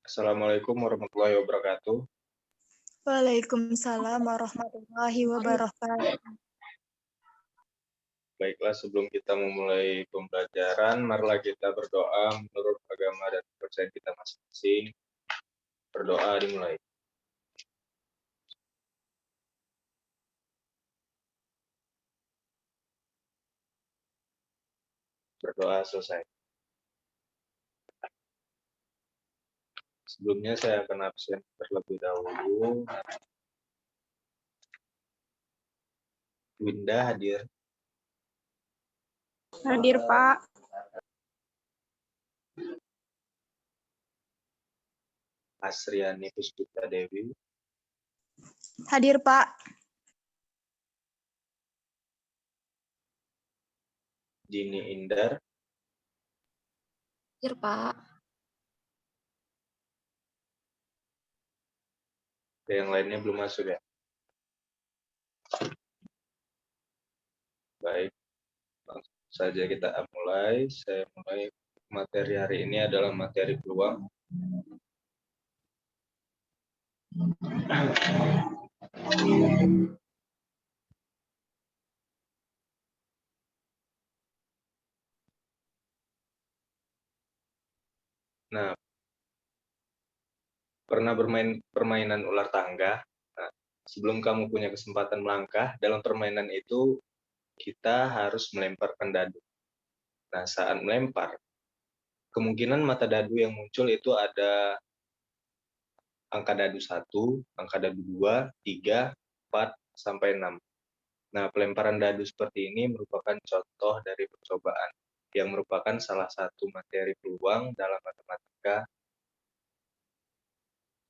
Assalamualaikum warahmatullahi wabarakatuh. Waalaikumsalam warahmatullahi wabarakatuh. Baiklah, sebelum kita memulai pembelajaran, marilah kita berdoa menurut agama dan kepercayaan kita masing-masing. Berdoa dimulai. Berdoa selesai. Sebelumnya saya akan absen terlebih dahulu. Winda hadir. Hadir, Pak. Asriani Puspita Dewi. Hadir, Pak. Jini Indar. Hadir, Pak. Yang lainnya belum masuk ya? Baik, langsung saja kita mulai. Saya mulai. Materi hari ini adalah materi peluang. Nah, pernah bermain permainan ular tangga? Nah, sebelum kamu punya kesempatan melangkah, dalam permainan itu kita harus melemparkan dadu. Nah, saat melempar, kemungkinan mata dadu yang muncul itu ada angka dadu 1, angka dadu 2, 3, 4, sampai 6. Nah, pelemparan dadu seperti ini merupakan contoh dari percobaan yang merupakan salah satu materi peluang dalam matematika.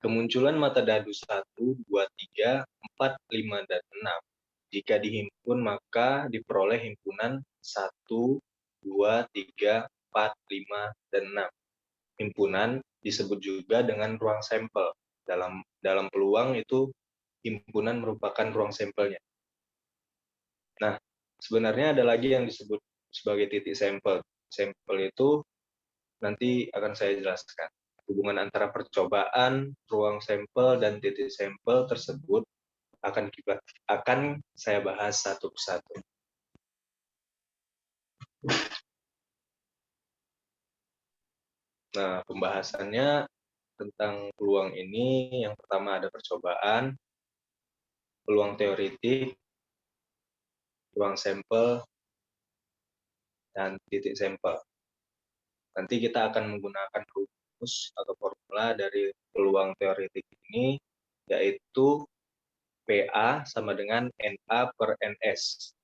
Kemunculan mata dadu 1, 2, 3, 4, 5, dan 6. Jika dihimpun, maka diperoleh himpunan 1, 2, 3, 4, 5, dan 6. Himpunan disebut juga dengan ruang sampel. Dalam peluang itu, himpunan merupakan ruang sampelnya. Nah, sebenarnya ada lagi yang disebut sebagai titik sampel. Sampel itu nanti akan saya jelaskan. Hubungan antara percobaan, ruang sampel, dan titik sampel tersebut akan saya bahas satu persatu. Nah, pembahasannya tentang peluang ini, yang pertama ada percobaan, peluang teoretik, ruang sampel, dan titik sampel. Nanti kita akan menggunakan rumus atau formula dari peluang teoretik ini, yaitu PA sama dengan NA per NS.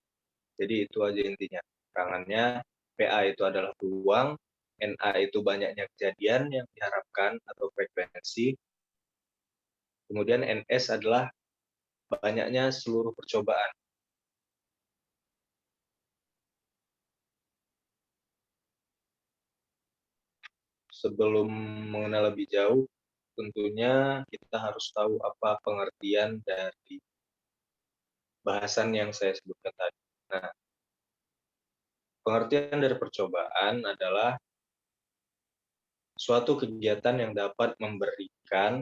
Jadi itu aja intinya. Terangannya, PA itu adalah peluang, NA itu banyaknya kejadian yang diharapkan atau frekuensi, kemudian NS adalah banyaknya seluruh percobaan. Sebelum mengenal lebih jauh, tentunya kita harus tahu apa pengertian dari bahasan yang saya sebutkan tadi. Nah, pengertian dari percobaan adalah suatu kegiatan yang dapat memberikan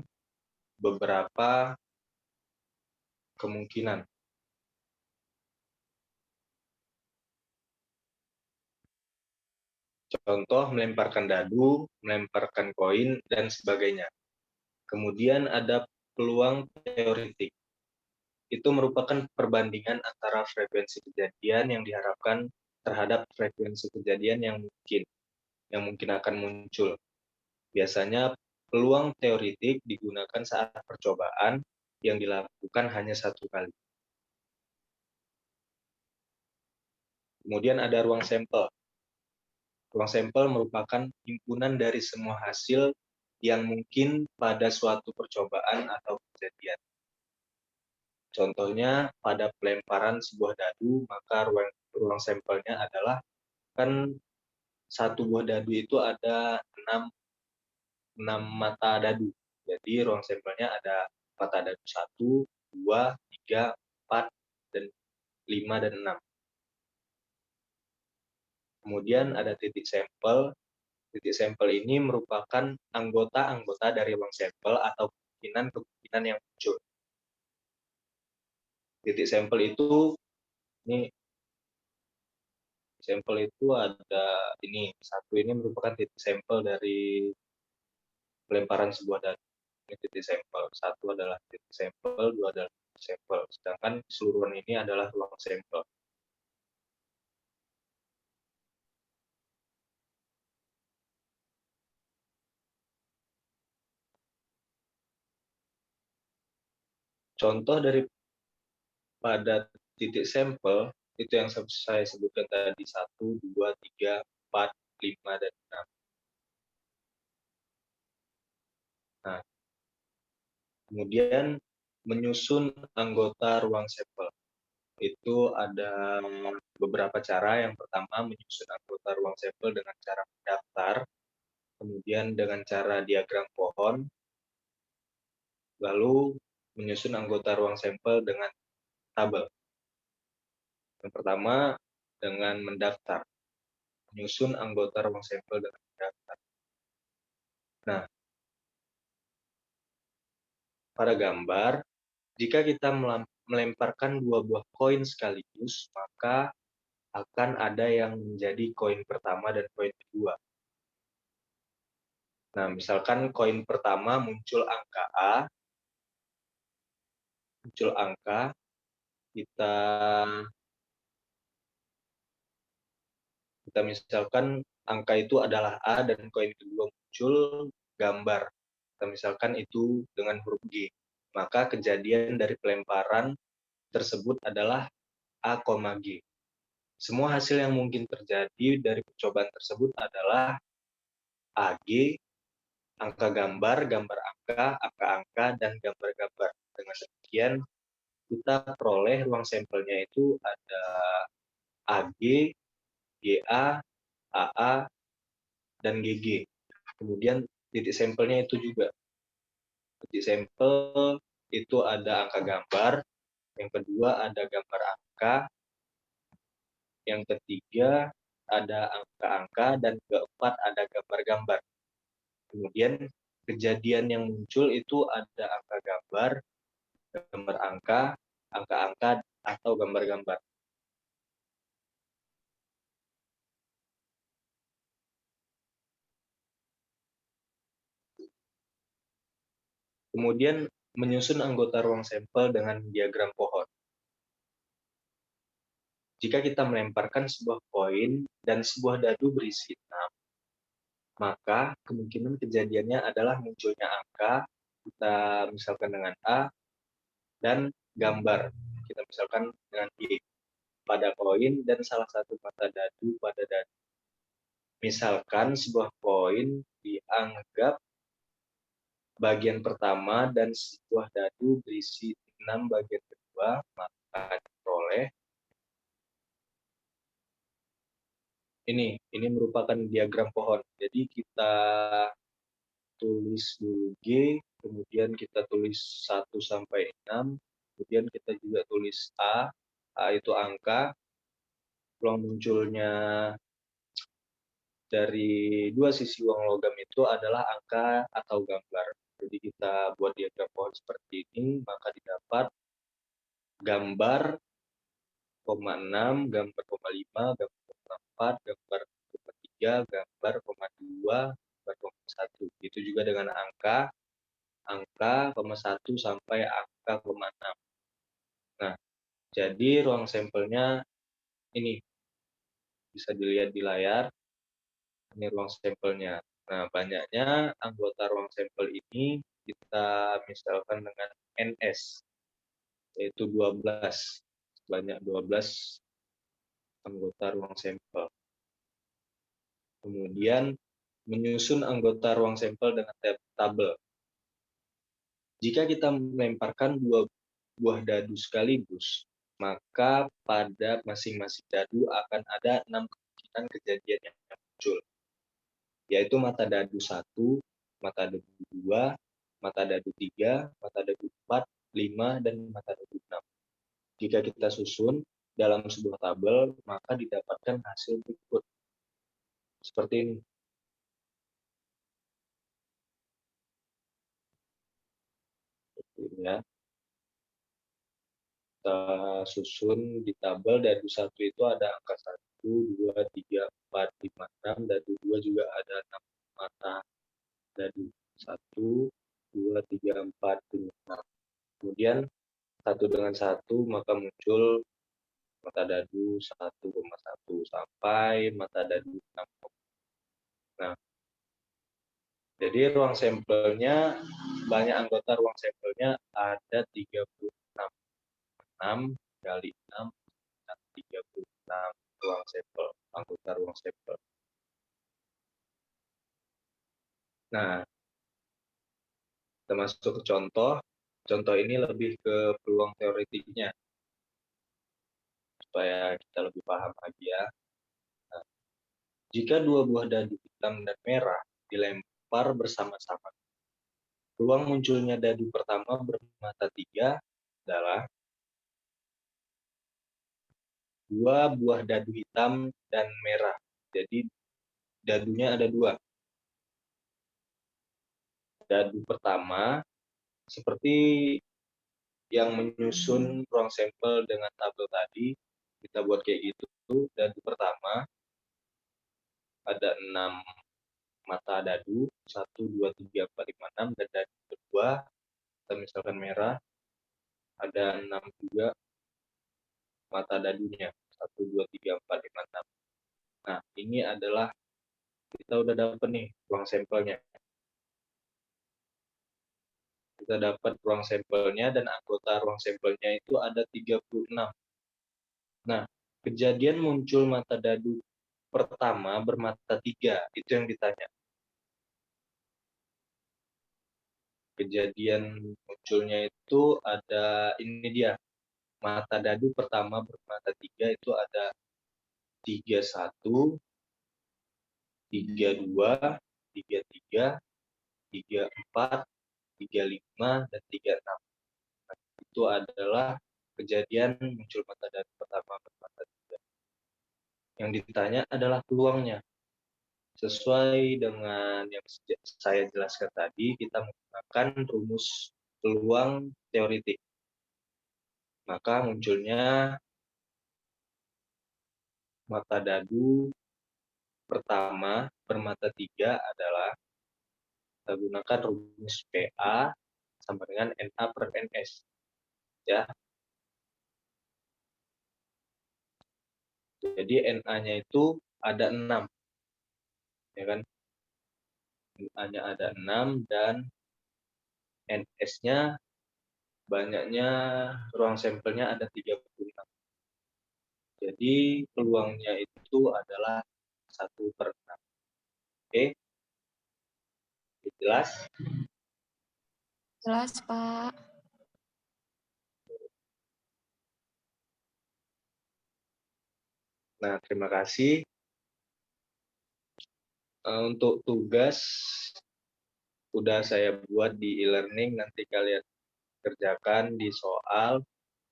beberapa kemungkinan. Contoh, melemparkan dadu, melemparkan koin, dan sebagainya. Kemudian ada peluang teoretik. Itu merupakan perbandingan antara frekuensi kejadian yang diharapkan terhadap frekuensi kejadian yang mungkin akan muncul. Biasanya peluang teoretik digunakan saat percobaan yang dilakukan hanya satu kali. Kemudian ada ruang sampel. Ruang sampel merupakan himpunan dari semua hasil yang mungkin pada suatu percobaan atau kejadian. Contohnya, pada pelemparan sebuah dadu, maka ruang sampelnya adalah, kan satu buah dadu itu ada 6 mata dadu. Jadi ruang sampelnya ada mata dadu 1, 2, 3, 4, dan 5, dan 6. Kemudian ada titik sampel. Titik sampel ini merupakan anggota-anggota dari ruang sampel atau kemungkinan yang muncul. Titik sampel itu, ini sampel itu ada satu ini merupakan titik sampel dari pelemparan sebuah data. Ini titik sampel. Satu adalah titik sampel, dua adalah titik sampel. Sedangkan keseluruhan ini adalah ruang sampel. Contoh pada titik sampel itu yang saya sebutkan tadi 1, 2, 3, 4, 5, dan 6. Nah, kemudian menyusun anggota ruang sampel. Itu ada beberapa cara. Yang pertama, menyusun anggota ruang sampel dengan cara mendaftar, kemudian dengan cara diagram pohon, lalu menyusun anggota ruang sampel dengan tabel. Yang pertama, dengan mendaftar. Menyusun anggota ruang sampel dengan mendaftar. Nah, pada gambar, jika kita melemparkan dua buah koin sekaligus, maka akan ada yang menjadi koin pertama dan koin kedua. Nah, misalkan koin pertama muncul angka A, kita misalkan angka itu adalah A dan koin kedua muncul gambar. Kita misalkan itu dengan huruf G. Maka kejadian dari pelemparan tersebut adalah A, G. Semua hasil yang mungkin terjadi dari percobaan tersebut adalah AG, angka gambar, gambar angka, dan gambar-gambar. Dengan demikian, kita peroleh ruang sampelnya itu ada AG, GA, AA, dan GG. Kemudian titik sampelnya itu juga. Titik sampel itu ada angka gambar, yang kedua ada gambar angka, yang ketiga ada angka-angka, dan keempat ada gambar-gambar. Kemudian kejadian yang muncul itu ada angka gambar, gambar angka-angka, atau gambar-gambar. Kemudian menyusun anggota ruang sampel dengan diagram pohon. Jika kita melemparkan sebuah koin dan sebuah dadu berisi 6, maka kemungkinan kejadiannya adalah munculnya angka, kita misalkan dengan A, dan gambar, kita misalkan dengan Y, pada koin dan salah satu mata dadu pada dadu. Misalkan sebuah koin dianggap bagian pertama dan sebuah dadu berisi 6 bagian kedua, maka diperoleh ini merupakan diagram pohon. Jadi kita tulis dulu G, kemudian kita tulis 1 sampai 6, kemudian kita juga tulis A itu angka, peluang munculnya dari dua sisi uang logam itu adalah angka atau gambar. Jadi kita buat diagram pohon seperti ini, maka didapat gambar, 6, gambar, 5, gambar, 4, gambar, 3, gambar, 2, gambar, 1. Itu juga dengan angka, 1 sampai angka, 6. Nah, jadi ruang sampelnya ini bisa dilihat di layar. Ini ruang sampelnya. Nah, banyaknya anggota ruang sampel ini kita misalkan dengan NS, yaitu 12. Banyak 12 anggota ruang sampel. Kemudian menyusun anggota ruang sampel dengan tabel. Jika kita melemparkan dua buah dadu sekaligus, maka pada masing-masing dadu akan ada 6 kemungkinan kejadian yang muncul, yaitu mata dadu 1, mata dadu 2, mata dadu 3, mata dadu 4, 5, dan mata dadu 6. Jika kita susun dalam sebuah tabel, maka didapatkan hasil berikut. Seperti ini. kita susun di tabel. Dadu 1 itu ada angka 1, 2, 3, 4, 5, 6. Dadu 2 juga ada 6 mata dadu. 1, 2, 3, 4, 5, 6. Kemudian 1 dengan 1, maka muncul mata dadu 1,1 sampai mata dadu 6. Nah, jadi ruang sampelnya, banyak anggota ruang sampelnya ada 36. 6 kali 6, 36 ruang sampel, anggota ruang sampel. Nah, kita masuk ke contoh. Contoh ini lebih ke peluang teoretiknya, supaya kita lebih paham lagi ya. Nah, jika dua buah dadu hitam dan merah dilempar bersama-sama, peluang munculnya dadu pertama bermata 3 adalah dua buah dadu hitam dan merah. Jadi dadunya ada 2. Dadu pertama, seperti yang menyusun ruang sampel dengan tabel tadi, kita buat kayak gitu. Dadu pertama ada 6 mata dadu, 1, 2, 3, 4, 5, 6. Dan dadu kedua, kita misalkan merah, ada 6 juga mata dadunya, 1, 2, 3, 4, 5, 6. Nah, ini adalah kita udah dapat nih ruang sampelnya. Kita dapat ruang sampelnya dan anggota ruang sampelnya itu ada 36. Nah, kejadian muncul mata dadu pertama bermata 3, itu yang ditanya. Kejadian munculnya itu ada, ini dia, mata dadu pertama bermata 3 itu ada 31, 32, 33, 34, 35, dan 36. Nah, itu adalah kejadian muncul mata dadu pertama bermata 3. Yang ditanya adalah peluangnya. Sesuai dengan yang saya jelaskan tadi, kita menggunakan rumus peluang teoritik. Maka munculnya mata dadu pertama bermata 3 adalah kita gunakan rumus PA sama dengan NA per NS. Ya. Jadi NA-nya itu ada 6. Ya kan? NA-nya ada 6 dan NS-nya banyaknya ruang sampelnya ada 36. Jadi peluangnya itu adalah 1/6. Oke? Jelas? Jelas, Pak. Nah, terima kasih. Untuk tugas udah saya buat di e-learning, nanti kalian kerjakan di soal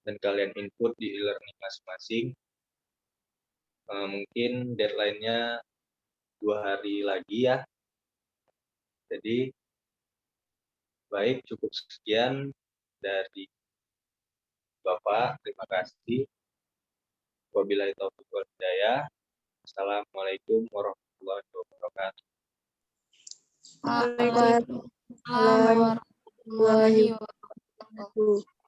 dan kalian input di e-learning masing-masing. Mungkin deadline-nya 2 hari lagi ya. Jadi baik, cukup sekian dari Bapak. Terima kasih. Wabillahi taufiq wal hidayah. Assalamualaikum warahmatullahi wabarakatuh. Waalaikumsalam warahmatullahi wabarakatuh.